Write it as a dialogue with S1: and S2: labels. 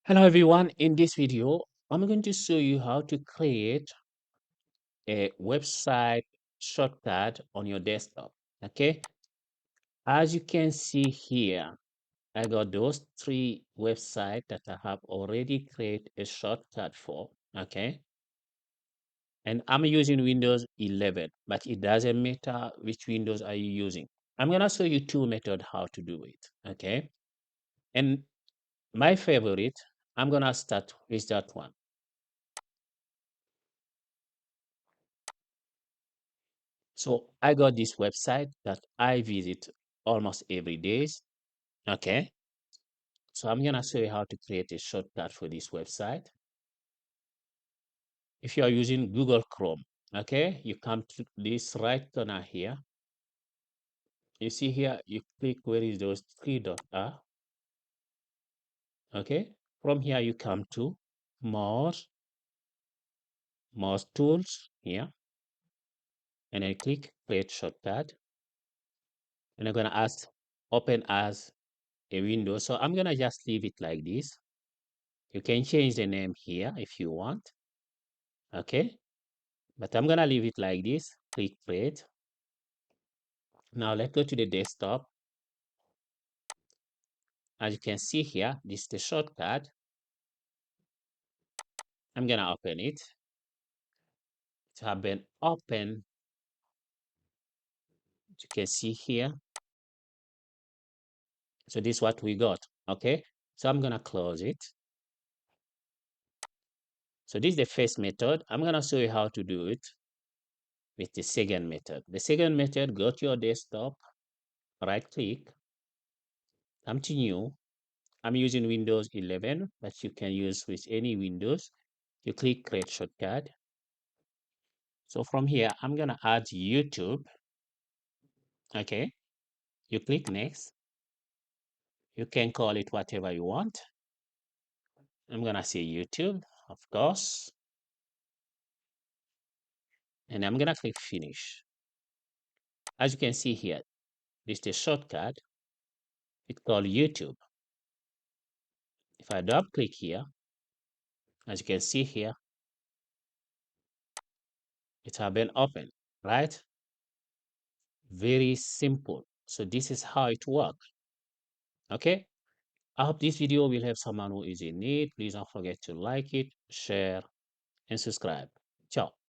S1: Hello everyone, in this video, I'm going to show you how to create a website shortcut on your desktop. Okay, as you can see here, I got those three websites that I have already created a shortcut for. Okay, and I'm using Windows 11, but it doesn't matter which Windows are you using. I'm gonna show you two methods how to do it. Okay, and my favorite, I'm gonna start with that one. So I got this website that I visit almost every day. Okay. So I'm gonna show you how to create a shortcut for this website. If you are using Google Chrome, okay, you come to this right corner here. You see here, you click where is those three dots are. Okay. From here, you come to more, more tools here, and then click create shortcut. And I'm gonna ask open as a window. So I'm gonna just leave it like this. You can change the name here if you want. Okay, but I'm gonna leave it like this. Click create. Now let's go to the desktop. As you can see here, this is the shortcut. I'm gonna open it. It have been open. You can see here. So this is what we got. Okay, so I'm gonna close it. So this is the first method. I'm gonna show you how to do it with the second method. The second method, go to your desktop, right click, come to new. I'm using Windows 11, but you can use with any Windows. You click create shortcut. So from here, I'm going to add YouTube. Okay. You click next. You can call it whatever you want. I'm going to say YouTube, of course. And I'm going to click finish. As you can see here, this is the shortcut. It's called YouTube. If I double click here, as you can see here, it has been opened, right? Very simple. So this is how it works. Okay. I hope this video will help someone who is in need. Please don't forget to like it, share, and subscribe. Ciao.